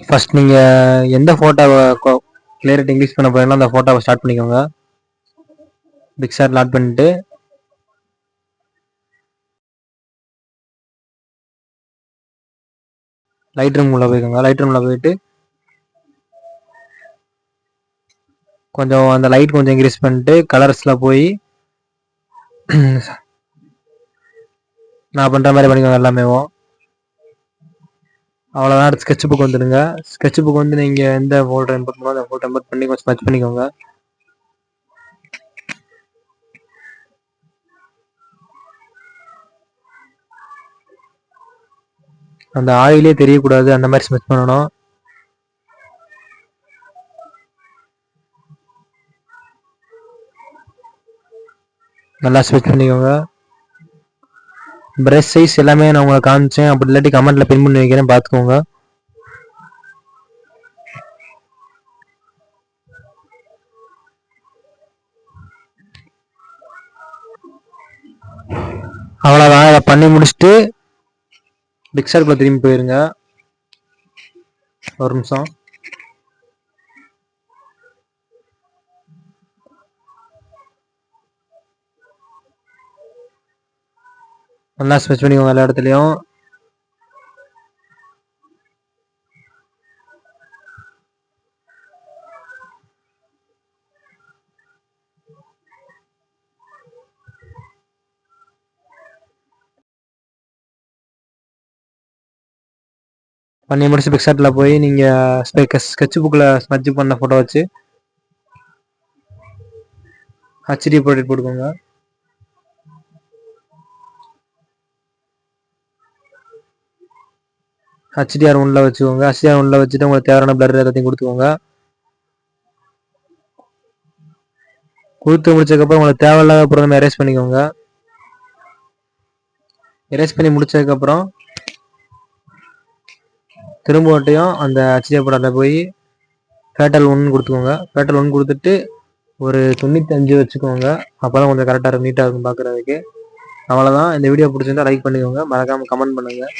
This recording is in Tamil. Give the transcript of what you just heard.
ஃபர்ஸ்ட் நீங்கள் எந்த ஃபோட்டோவை கிளியரிட்டி இன்க்ரீஸ் பண்ண போகிறீங்களோ அந்த ஃபோட்டோவை ஸ்டார்ட் பண்ணிக்கோங்க. பிக்சர் ஆட் பண்ணிட்டு லைட் ரூம் உள்ள போய்க்கோங்க. லைட் ரூமில் போயிட்டு கொஞ்சம் அந்த லைட் கொஞ்சம் இன்க்ரீஸ் பண்ணிட்டு கலர்ஸில் போய் நான் பண்ணுற மாதிரி பண்ணிக்கோங்க எல்லாமே. அவ்வளோதான். அடுத்து ஸ்கெட்ச் புக் வந்துடுங்க. ஸ்கெட்ச் புக் வந்து நீங்கள் எந்த ஃபோல்டர் இம்போர்ட் பண்ணோ அந்த ஃபோல்டர் இம்போர்ட் பண்ணி கொஞ்சம் ஸ்மெச் பண்ணிக்கோங்க. அந்த ஆயிலே தெரியக்கூடாது, அந்த மாதிரி ஸ்மெச் பண்ணணும். நல்லா ஸ்மெச் பண்ணிக்கோங்க. பிரஷ் சைஸ் எல்லாமே நான் உங்களுக்கு காமிச்சேன். அப்படி இல்லாட்டி கமெண்ட்டில் பின் பண்ணி வைக்கிறேன், பார்த்துக்கோங்க. அவ்வளோதான். அதை பண்ணி முடிச்சுட்டு பிக்சருக்குள்ளே திரும்பி போயிருங்க. ஒரு நிமிஷம். நல்லா ஸ்மெச் பண்ணிக்கோங்க எல்லா இடத்துலையும். பண்ணி முடிச்சு பிக்சரில் போய் நீங்கள் ஸ்கெட்ச் புக்கில் ஸ்மெச் பண்ண ஃபோட்டோ வச்சு ஹச்டி ப்ராடக்ட் போட்டுக்கோங்க. HDR ஒன்றில் வச்சுக்கோங்க. HDR ஒன்றில் வச்சுட்டு உங்களுக்கு தேவையான பிளர் எல்லாத்தையும் கொடுத்துக்கோங்க. கொடுத்து முடிச்சதுக்கப்புறம் உங்களுக்கு தேவையில்லாத அப்புறம் எரேஸ் பண்ணிக்கோங்க. எரேஸ் பண்ணி முடிச்சதுக்கப்புறம் திரும்பவட்டையும் அந்த HDR படத்தில் போய் ஃபேட்டல் 1 கொடுத்துக்கோங்க. ஃபேட்டல் 1 கொடுத்துட்டு ஒரு 95 வச்சுக்கோங்க. அப்போ தான் கொஞ்சம் கரெக்டாக இருக்கும், நீட்டாக இருக்கும் பார்க்குறதுக்கு. அவ்வளோதான். இந்த வீடியோ பிடிச்சிருந்தா லைக் பண்ணிக்கோங்க. மறக்காமல் கமெண்ட் பண்ணுங்கள்.